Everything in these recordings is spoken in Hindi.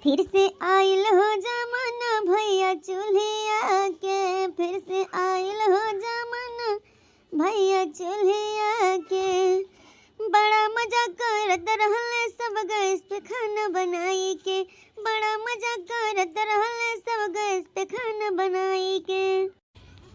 फिर से आइल हो जमाना भैया चूल्हिया के, फिर से आइल हो जमाना भैया चूल्हिया के। बड़ा मजा करत रहले सब गैस पे खाना बनाई के, बड़ा मजा करत रहले सब गैस पे खाना बनाई के।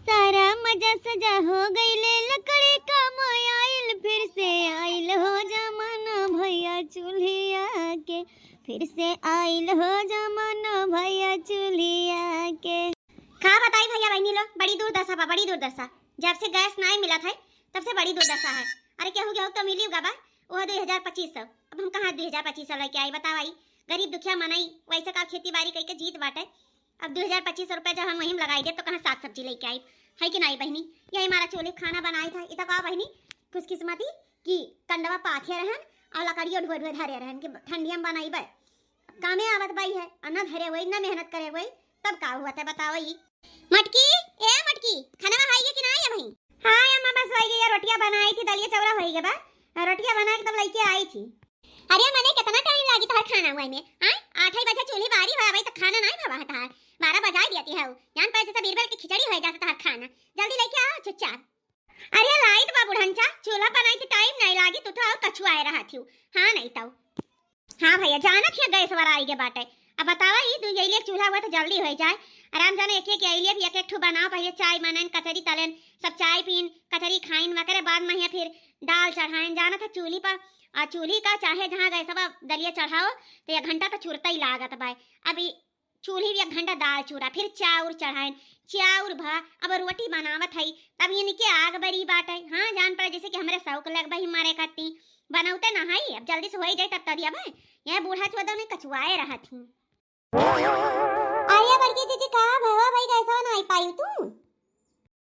सारा मजा सजा हो गईले लकड़ी का आइल, फिर से आइल हो जमाना भैया चूल्हिया के, फिर से आइल हो जमाना भैया चूल्हिया के। का बताई भैया बहनी लोग, बड़ी दुर्दशा बा, बड़ी दुर्दशा। जब से गैस नहीं मिला था तब से बड़ी दुर्दशा है। अरे क्या हो गया तो मिली होगा बा वो 2500। अब हम कहाँ 2500 लेके आई बताओ। आई गरीब दुखिया मनाई वैसे का खेती बाड़ी करके जीत बाटे। अब 2500 रुपये जब हम वहीं लगाई दे तो कहाँ साग सब्जी लेके आई है कि नहीं बहनी। यही हमारा चूल्हे खाना बनाया था। इतना कहा बहनी खुशकिस्मती कि कंडवा पाथे रहन और लकड़ियों ढोए ढोए धरे रहन कि ठंडिया में बनाई बे कामे आवत बाई है। अन्ना धरे हुए ना मेहनत करे हुए तब का हुआ था बताओ। ये मटकी ए मटकी खाना खाई है कि नहीं है भाई। हाँ अम्मा बस वही गई रोटियां बनाई थी, दलिया चौरा हो गया बा, रोटियां बना के तब लेके आई थी। अरे मैंने कितना टाइम लगी तो खाना हुआ में। हां 8 बजे चूल्हे बारी हो भाई तो खाना नहीं भवा था। 12 बजा दिया है जान पर जैसे बीरबल की खिचड़ी हो जाता था खाना। जल्दी लेके आओ चुपचाप। अरे लाइट बाबू ढंचा चूल्हा बनाई थी टाइम नहीं लागी तो था कछुआ रहा थी। हां नहीं तो हाँ भैया जाना थे गैस वाला आई के बाटे। अब बतावा ये दू यही चूल्हा हुआ तो जल्दी हो जाए। आराम जाने एक एक यही भी एक एक ठो बनाओ पहले चाय बनाएं कचरी तलें सब चाय पीन कचरी खाइन वगैरह बाद में यहाँ फिर दाल चढ़ाएं जाना था चूल्ही पर। और चूल्ही का चाहे जहाँ गए सब दलिया चढ़ाओ तो 1 घंटा तो चुरता ही लागत भाई। अभी चूल्ही भी 1 घंटा दाल चूरा फिर चाउर चढ़ाएं चाउर भा अब रोटी बनावत है तब ये निके आग बरी बाटे। हाँ जान पड़ा जैसे कि हमारे शौक लग भाई मारे करती बनाते ना है। अब जल्दी से हो ही जाए तब तरिया भाई यह बूढ़ा चौदह ने कछुआए रहा थी। आया बड़की दीदी कहा भवा भाई कैसा ना आई पाई तू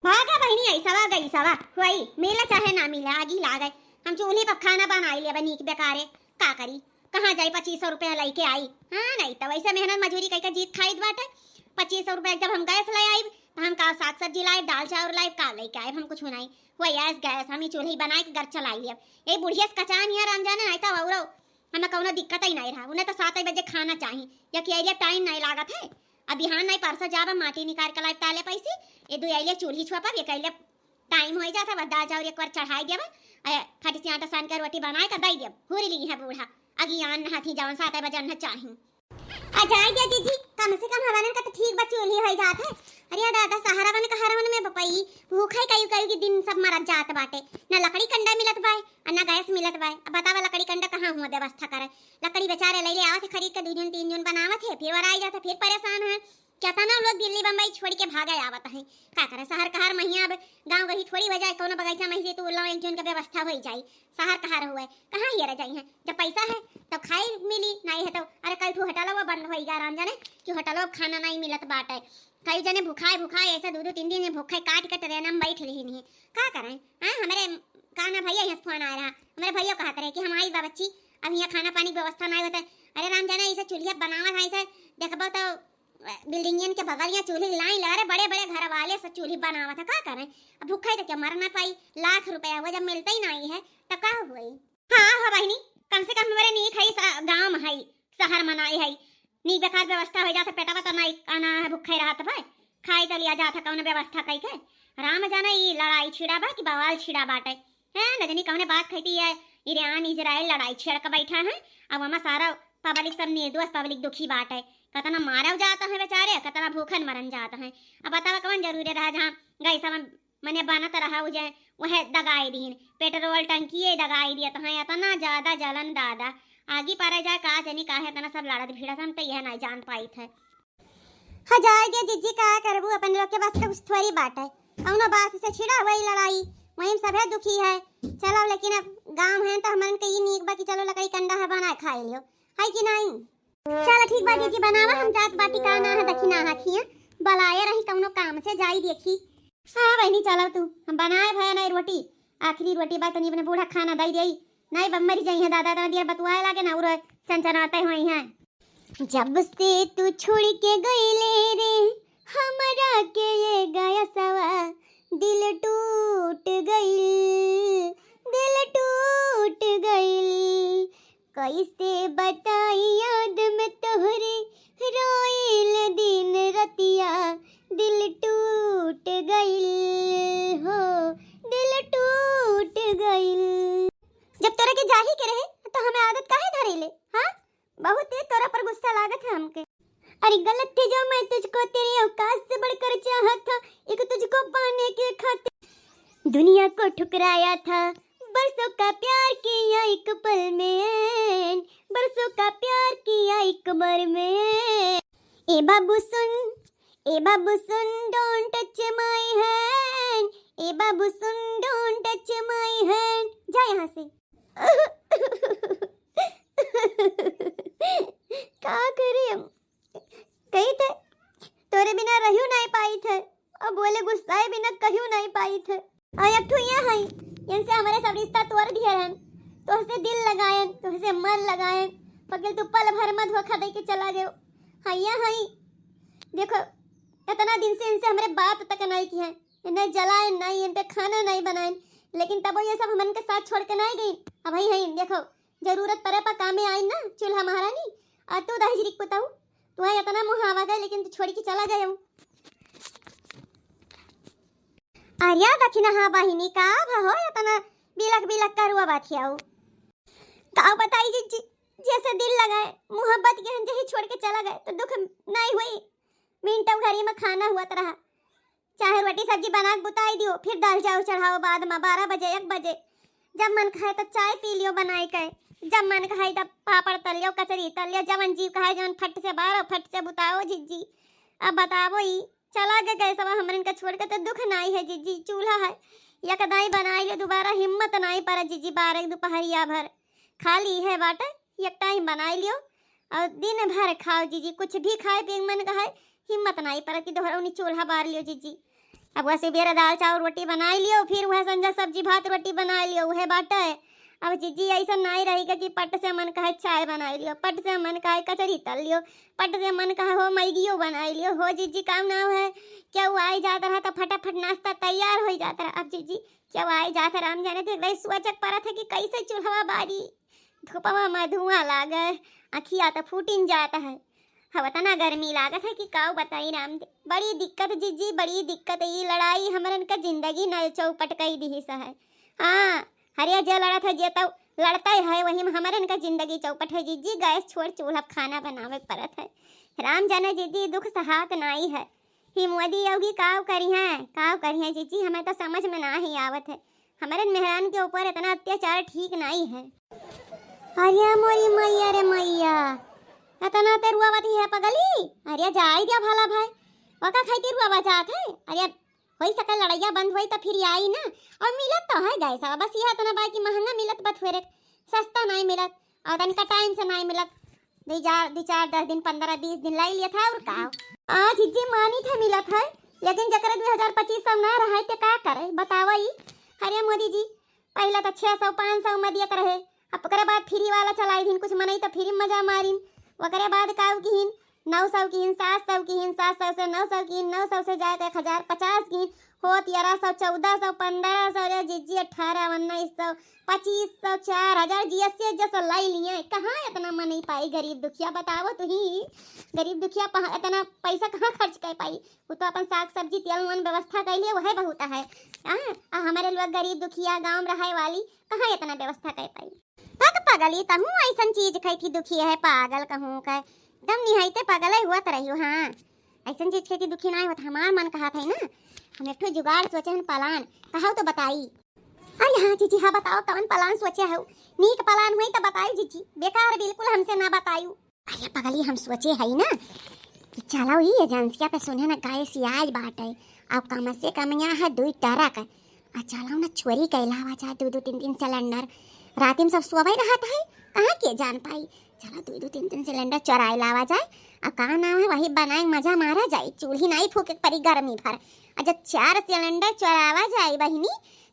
भागा बहनी ऐसा वा गई सवा वही मिला चाहे ना मिला आगी ला गए। हम चूल्हे पर खाना बनाई लिया बनी के बेकारे का करी कहाँ जाए 2500 रुपया लेके आई। हाँ नहीं तो वैसे मेहनत मजूरी कई का जीत खाई बाटे। 2500 रुपया जब हम गैस ले आई तो हम का साग सब्जी लाए दाल चावल लाए का लेके आए हम कुछ नहीं वही गैस गैस हम ही चूल्हे बनाए के घर चलाई लिया। ये बुढ़िया कचान यार रामजाना नहीं था और हमें कौनो दिक्कत ही नहीं रहा। उन्हें तो 7 बजे खाना चाहिए या कि टाइम नहीं लागत है। अब बिहान नहीं परसों जाब माटी निकाल के लाए ताले पैसे ये दो आइले चूल्ही छुआ पर ये टाइम हो जाता बस दाल चावल एक बार चढ़ाई दिया खटी से आटा सान कर रोटी बनाए कर दई दिया पूरी ली है बूढ़ा अगियान हाथी जवन 7 बजे न चाहिए। अच्छा दिया दीदी कम से कम हवाने का तो ठीक बच्ची चूल्ही हो जात है। अरे दादा सहारा बने कहारा बने में बपई भूखा कई कई के दिन सब मर जात बाटे ना लकड़ी कंडा मिलत बाय और ना गैस मिलत बाय। अब बतावा लकड़ी कंडा कहाँ हुआ व्यवस्था करे लकड़ी बेचारे ले ले आवत खरीद के 2 जन 3 जन बनावत है फिर आई जाता फिर परेशान है। क्या था ना लोग दिल्ली बम्बई छोड़ के भागे आवत है का करे शहर कहार महिया अब गांव गही थोड़ी वजह कोनो बगीचा में से तो लो एक जन का व्यवस्था हो जाई। शहर कहार हुआ कहाँ ही रह जाई है जब पैसा है तो खाई मिली नहीं है तो अरे कल ठू होटल बंद हो गया राम जाने कि होटल खाना नहीं मिलत बाटे। कई जने भूखाए भूखाए ऐसा 2-3 दिन भूखे काट के ट्रेन में बैठ रही नहीं का करें। हाँ हमारे काना भैया यहाँ फोन आ रहा हमारे भैया कहते रहे कि हम आई बा बच्ची अब यहाँ खाना पानी व्यवस्था नहीं होता। अरे राम जाना ऐसा चूल्हा बनावा है ऐसा देखबो तो बिल्डिंग के बगल यहाँ चूल्हे लाइन लगा रहे बड़े बड़े घर वाले सब चूल्हे बनावा था का करें। अब भूखा तो क्या मर ना पाई लाख रुपया हुआ जब मिलता ही नहीं है तो क्या हुई। हाँ हो बहनी कम से कम मेरे नीक है गाँव है शहर मनाई है नी बेकार व्यवस्था हो जाता पेटा तो नहीं आना है भूखे रहा तो भाई खाई तो लिया जाता कौन व्यवस्था कई के राम जाना ये लड़ाई छिड़ा बा कि बवाल छिड़ा बाटे है न जानी कौन बात कहती है ईरान इजराइल लड़ाई छिड़ के बैठा है। अब हमारा सारा पब्लिक सब निर्दोष पब्लिक दुखी बाटे कतना मारा जाता है बेचारे कतना भूखन मरन जाता है। अब बतावा कौन जरूरी रहा जहाँ गई सब मैंने बनत रहा उजे वह दगाई दीन पेट्रोल टंकी दगाई दिया तो इतना ज्यादा जलन दादा आगे पारा जाए का जनी का है तना सब लड़त भिड़ा हम तो यह नहीं जान पाई थे। हजार के जिज्जी का करबू अपन लोग के बस कुछ थोड़ी बात है कौनो बात से छिड़ा वही लड़ाई वहीं सभे दुखी है। चलो लेकिन अब गांव है तो हमन के ये नीक बा कि चलो लकड़ी कंडा है बना खा लियो है कि नहीं। चलो ठीक बा दीदी बनावा हम जात बाटी का ना है दखिना हाखिया बलाए रही कौनो काम से जाई देखी। हाँ बहनी चलो तू हम बनाए भया नहीं रोटी आखिरी रोटी बात नहीं अपने बूढ़ा खाना दई दई नहीं बम्मरी जाई है दादा दादा दिया बतुआए लागे ना उर चंचनाते हुई हैं। जब से तू छोड़ के गईले रे हमरा के ये गया सवा दिल टूट गई कैसे बताई याद में तोहरे तोरा पर गुस्सा लागत है हमके। अरे गलत थे जो मैं तुझको तेरी औकात से बढ़कर चाहा था, एक तुझको पाने के खातिर दुनिया को ठुकराया था। बरसों का प्यार किया एक पल में, बरसों का प्यार किया एक बार में। ए बाबू सुन, डोंट टच माय हैंड, ए बाबू सुन, डोंट टच माय हैंड। जा यहाँ से। क्या करे हम, कही थे तोरे बिना रहू नहीं पाई थे, और बोले गुस्साए बिना कहू नहीं पाई थे। और एक ठो यहाँ है, इनसे हमारे सब रिश्ता तोड़ दिया रहन, तोहसे दिल लगायन, तोहसे मन लगायन, पकड़ तू पल भर में धोखा दे के चला गयो। हैया है देखो, इतना दिन से इनसे हमारे बात तक नहीं की है, इन्हें जलाए नहीं, इन पे खाना नहीं बनाए, लेकिन तब ये सब हमन के साथ छोड़ के नहीं गई। अब भाई है देखो, जरूरत पड़े पर कामे आई ना चूल्हा महारानी। और तू दहजरी बताऊ, तू है इतना मुहावा गए लेकिन तू छोड़ के चला गया हूँ। आर्या दखिना हाँ बहिनी का हो इतना बिलक बिलक करुआ बात हियाऊ। का बताई जी, जैसे दिल लगाए मोहब्बत के हंजे ही छोड़ के चला गए तो दुख नहीं हुई। मिनटों घरी में खाना हुआ रहा, चाहे रोटी सब्जी बना के बुताई दियो, फिर दाल चावल चढ़ाओ बाद में 12 बजे 1 बजे। जब मन खाए तब चाय पी लियो बनाए के, जब मन खाए तब पापड़ तल लियो, कचरी तल लियो, जवन जीव खाए जवन फट से बारो फट से बुताओ जीजी। अब बताओ ही चला गए सब हमरन का छोड़ के तो दुख नहीं है जीजी। चूल्हा है एक दाई बनाई लियो, दोबारा हिम्मत नहीं पर जीजी। 12 दोपहरिया भर खाली है बाटे, एक टाइम बनाई लियो और दिन भर खाओ जीजी। कुछ भी खाए पी मन का है, हिम्मत नहीं पर कि दोहरा चूल्हा बार लियो जीजी। अब वैसे बेरा दाल चावल रोटी बनाई लियो, फिर वह संजा सब्जी भात रोटी बनाई लियो, वह बाटा है। अब जीजी ऐसा नहीं रहेगा कि पट से मन कहे चाय बनाई लियो, पट से मन कहे कचरी तल लियो, पट से मन कहे हो मैगियो बनाई लियो। हो जीजी काम ना है, क्या वो आई जाता रहा तो फटाफट नाश्ता तैयार हो जाता रहा। अब जीजी क्या वो आई जाता राम जाने थे, सोचक पड़ा था कि कैसे चूल्हा बारी, धूपवा में धुआं लागे, अखिया तो फूटिन जाता है। हवा तना गर्मी लागत है कि काऊ बताई राम दे। बड़ी दिक्कत जीजी, बड़ी दिक्कत। ये लड़ाई हमरन का जिंदगी न चौपट कई दी सा है। हाँ हरिया जे लड़ा था जे तो लड़ता है, वही में हमरन का जिंदगी चौपट है जीजी। गैस छोड़ चूल्हा खाना बनावे पड़त है। राम जाने जीजी दुख सहात नहीं है। हिमवदी योगी काव करी है जीजी, हमें तो समझ में ना ही आवत है। हमारे मेहरान के ऊपर इतना अत्याचार ठीक नहीं है। अरे मोरी मैया रे मैया, इतना ते रुआवती है पगली। अरे जाई दिया भला भाई, वका खाई रुआ बचात है। अरे होई सकल लड़ाइया बंद होई तो फिर आई ना। और मिलत तो है गैस, बस यह इतना बाकी महंगा मिलत बथुरे, सस्ता नहीं मिलत और तनिका टाइम से नहीं मिलत। 2-4-10 दिन 15-20 दिन लाई लिया था और का आज जी मानी थे मिलत है, लेकिन जकरा 2025 ना रहा तो का करे बतावई। अरे मोदी जी पहला तो 600-500 में दियत रहे, अब ओकरे बाद फ्री वाला चलाई दिन, कुछ मनई तो फ्री मजा मारिन। ओकरे बाद काऊ की 900 की 700 की 700 से 900 की 900 से जाए तो 1050 की होत 1100 1400 1500 जीजी 18 1900 2500 4000 जीएससी जैसा लाई लिए। कहाँ इतना मन नहीं पाई गरीब दुखिया, बताओ तू ही। गरीब दुखिया इतना पैसा कहाँ खर्च कर पाई, वो तो अपन साग सब्जी तेल मन व्यवस्था कर लिए, वह बहुत है। हमारे लोग गरीब दुखिया गाँव रहे वाली कहाँ इतना व्यवस्था कर पाई। पगली कहूँ ऐसा चीज खाई थी दुखिया है पागल कहूँ का एकदम निहायते पागल हुआ तो रही हो। हाँ ऐसा चीज खेती दुखी नहीं होता। हमार मन कहा था ना हम एक जुगाड़ सोचे हैं पलान, कहा तो बताई। अरे हाँ जीजी हाँ बताओ कौन पलान सोचे हो। नीक पलान हुई तो बताई जीजी, बेकार बिल्कुल हमसे ना बतायू। अरे पगली हम सोचे है ना कि चलो ये एजेंसिया पे सुने ना गाय सियाज बाटे, अब कम से कम यहाँ है 2 ट्रक, चलो ना चोरी कैलावा चाहे 2-3 सिलेंडर। रात में सब सोवे रहता है, कहाँ के जान पाई। चलो 2-3 सिलेंडर चोराए लावा जाए, अब कहाँ नाम है वही बनाए मजा मारा जाए। चूल्ही नहीं फूके पड़ी गर्मी भर, और जब 4 सिलेंडर चोरावा जाए बहिनी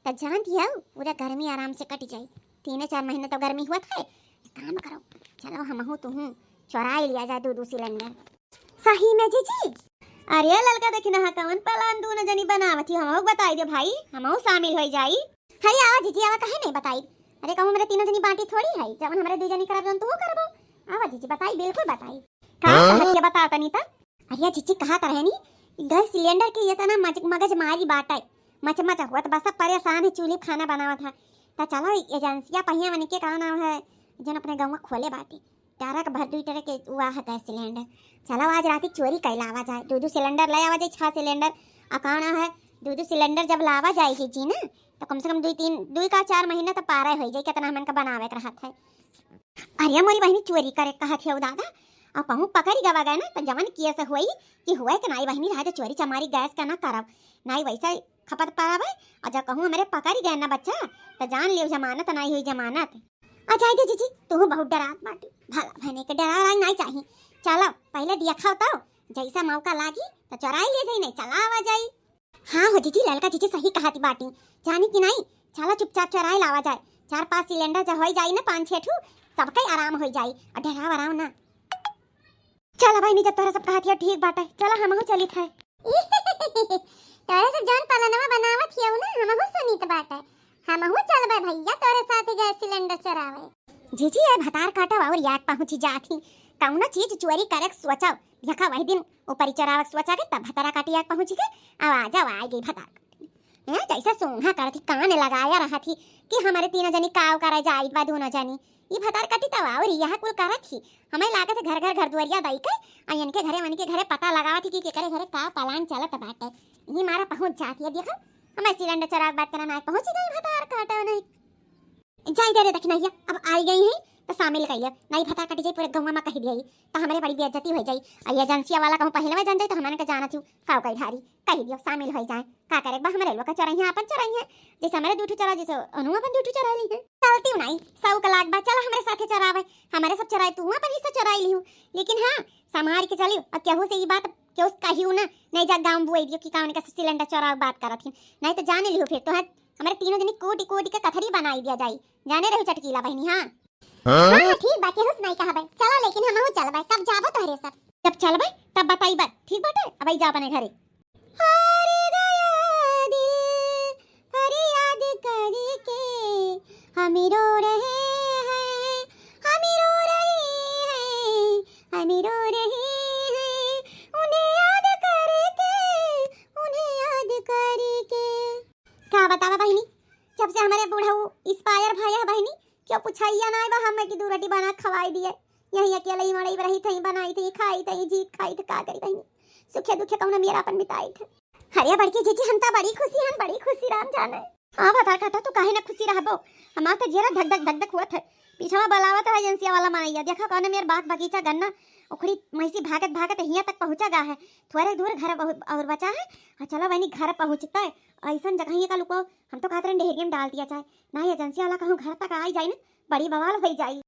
तो जानती है पूरा गर्मी आराम से कट जाए। 3-4 महीने तो गर्मी हुआ था। काम करो चलो हम हो तुम चोराए लिया जाए 2 सिलेंडर। सही में जीजी। अरे ललका देखी ना कौन पलान 2 जनी बनावती, हम बताई दे भाई, हम शामिल हो जाई। हरी आवा जीजी आवा कहे नहीं बताई। अरे कहूँ मेरे 3 जनी बाटी थोड़ी है, जब हमारे 2 जनी करब तो वो करबो। आवा जीजी बताई बिल्कुल बताई। कहाँ के बता तनी ता। अरे जीजी कहा तरह नी गैस सिलेंडर के ये तना मगज मारी बाटाई मच हुआ तो बस परेशान है चूल्हे खाना बनावा था। तो चलो एजेंसिया पहिया मन के का नाम है जन अपने गाँव में खोले बाटे, टारक भर 2 लीटर के हुआ है गैस सिलेंडर। चलो आज रात चोरी कैलावा जाए, 2 सिलेंडर ले आवा जाए, 6 सिलेंडर अकाना है। 2 सिलेंडर जब लावा जाए जी ना तो कम से कम 2 का 4 महीना तो पारा हो जाए, कितना हमन का बनावे के रहत है। अरे मोरी बहनी चोरी करे कहत है दादा, और कहूँ पकड़ी गवा गए ना तो जवन किए से हुई कि हुए कि नाई बहनी रहे तो चोरी चमारी गैस का ना करब, नाई वैसा खपत पावे। और जब कहूँ हमारे पकड़ी गए ना बच्चा तो जान लियो जमानत नहीं हुई जमानत। अच्छा दे जीजी तू बहुत डरात बाटी, भला भने के डरा नहीं चाहिए। चलो पहले देखा तो जैसा मौका लागी तो चोराई ले जाई, नहीं चला आवा जाई। हाँ हो जीजी, लड़का जीजी सही कहती बाटी, जानी कि नहीं। चलो चुपचाप चोराई लावा जाए, 4-5 सिलेंडर जब हो जाई ना 5-6 ठू सबका आराम हो जाई और डराव आराम ना। चलो भाई जब तोरा सब कहती ठीक बाटे, चलो हमहू चली थे। तोरे सब जान पालनवा बनावत हियो ना, हमहू सुनीत बाटे, हमहू चलबे भैया तोरे साथ गैस सिलेंडर चरावे। जीजी ये भतार काटा और याद पहुंची जाती, कौनो चीज चोरी करे सोचा देखा वही दिन ऊपर चरावे सोचा के तब भतारा काटी याद पहुंची के आवाज आ गई भतार है जैसा सोहा करती कान लगाया रहा थी कि हमारे 3 जनी काव करे जाई बा 2 जनी ये भतार काटी तब और यह कुल करत थी। हमें लागत है घर दुआरिया दई के अयन के घरे मन के घरे पता लगावत थी कि केकरे घरे का पलान चलत बाटे, ये मारा पहुंच जाती है। देखो हमें सिलेंडर चराग बात करना है, पहुंच गई भतार काटा नहीं जाई दे रे दखनैया। अब आई गई है तो शामिल कइया नहीं भतार काटी जाई पूरे गौवा में कह दिया तो हमारे बड़ी बेइज्जती हो जाई। और एजेंसिया वाला कहूं पहले में जान जाई तो हमने के जाना थी काव कई धारी कह दियो शामिल हो जाए का करे बा हमारे लोग चराई अपन चराई है जैसे हमारे 2 चरा जैसे अनु अपन 2 चरा ली है चलती नहीं 100 लाख बा चला हमारे साथे चरावे हमारे सब चराई तू अपन हिस्सा चराई लिहू। लेकिन हां संभाल के चलियो और केहू से ये बात क्यों कहियो ना नहीं जा गांव बुआई दियो कि कावन का सिलेंडर चराव बात करत ही नहीं तो जाने लियो फिर तो है हमारे 3 जनी कोटी कोटी के कथरी बनाई दिया जाई जाने रहो चटकीला बहनी। हां हां ठीक बात है नहीं कहा भाई चलो लेकिन हम हो चल भाई कब जाबो तोहरे सब जब चल भाई तब बताई बात ठीक बाटे अब जा अपने घरे। हारे गया दिल फरियाद करके हम रो रहे हैं हम रो रहे हैं हम रो रहे हैं उन्हें याद करके क्या बतावा बहनी जब से हमारे बूढ़ा इंस्पायर भैया बहनी क्यों पूछाइया ना बा हमें की 2 रोटी बना खवाई दिए यही अकेले ही मड़ई रही थी बनाई थी खाई थी जीत खाई थी का करी बहनी सुखे दुखे कौन मेरा अपन बिताई थे। हरिया बड़की जीजी हम ता बड़ी खुशी राम जाने। हां बता काटा तू काहे ना खुशी रहबो हमार त जेरा धक धक हुआ था पीछवा बलावत है एजेंसिया वाला मानैया देखा कौन मेर बाग बगीचा गन्ना उखड़ी मैसी भागत यहां तक पहुंचा गा है थोड़े दूर घर और बचा है। चलो बहनी घर पहुंचता है ऐसा जगह का लुको हम तो खातर ढेरिया में डाल दिया जाए ना एजेंसी वाला कहूं घर तक आई जाए ना बड़ी बवाल हो जाई।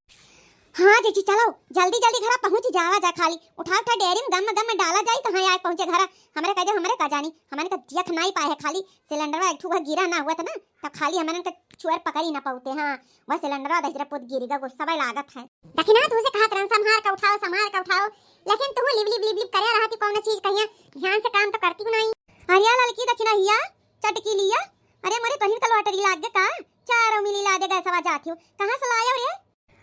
हाँ जीजी चलो जल्दी घर पहुंच जावा जा खाली उठा डेयरी में गम में डाला जाए कहाँ आए पहुंचे घर हमारे कह दे हमारे का जानी हमारे का देख नहीं पाए खाली सिलेंडर एक ठुआ गिरा ना हुआ था ना तब खाली हमारे का चुअर पकड़ ही ना पाते। हाँ वह सिलेंडर दहजरा पुत गिरेगा गुस्सा भाई लागत है देखी ना तुझे कहा तरह संभाल का उठाओ लेकिन तू लिप करे रहा थी कौन चीज कहिया ध्यान से काम तो करती नहीं। हरिया लड़की दखिना हिया चटकी लिया अरे मोरे तोहिन का लॉटरी लाग गया का 4 मिली ला देगा सवा जाती हूं कहां से लाया रे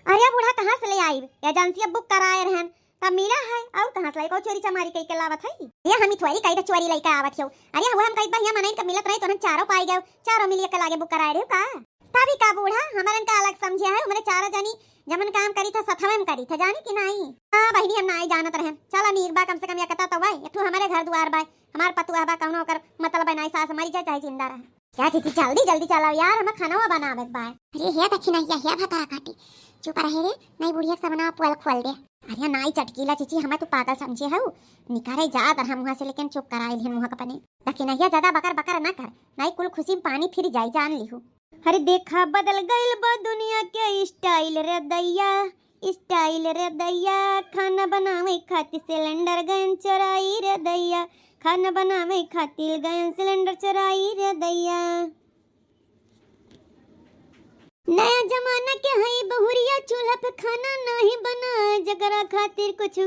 अरे बूढ़ा कहां से ले आई एजेंसी बुक कराए रहन तब मिला है और कहां से लाई को चोरी चमारी कई के लावत है ये हम थोड़ी कई चोरी लई आवत हो। अरे हुआ हम कई बहिया मनाई का मिलत रही तो हम 4 पाई गए 4 मिली के लागे बुक कराए रे का तभी का बूढ़ा हमारन का अलग समझे है हमरे 4 जनी जमन काम करी था सथवे में करी था जानी कि नहीं। हां बहनी हम नहीं जानत रहे चला नीर बा कम से कम या कता तो भाई एकठू हमारे घर द्वार बा हमार पतुआ बा कौनो कर मतलब बनाई सास मरी जाए चाहे जिंदा रहे क्या चीज जल्दी चलाओ यार हम खाना बनावे बा। अरे हे दखिना या भता काटी चुप रहे रे नहीं बुढ़िया से बना पोल खोल दे। अरे नाई चटकीला चीची हमें तू पागल समझे हऊ निकारे जा तर हम वहां से लेकिन चुप कराए ले मुंह कपने दखिना या ज्यादा बकर ना कर नहीं कुल खुशी में पानी फिर जाई जान लिहू। अरे देखा बदल गइल बा दुनिया के स्टाइल रे दैया खाना बनावे खातिर सिलेंडर गन चोराई रे दैया खाना बनावे खातिर गन सिलेंडर चोराई रे दैया। नया जमाना के है बहुरिया चूल्हा पे खाना नहीं बना जगरा खातिर कुछ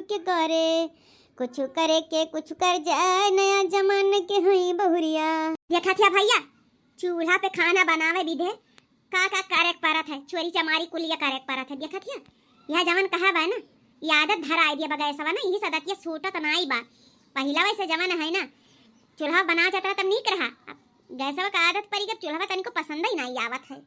करे के कुछ कर जाए नया जमाना के है बहुरिया। देखा था भैया चूल्हा पे खाना बनावे विधे का करक परत है चोरी चमारी कुलिया करक परत है। देखा था यह जमन कहा बा ना ये आदत धराई दिया बगैर सवा ना यही सदत ये सूटत नहीं बा पहला वैसे जमाना है ना चूल्हा बना जाता तब नहीं रहा गैसवा का आदत परी जब चूल्हा तनिको पसंद ही नहीं आवत है।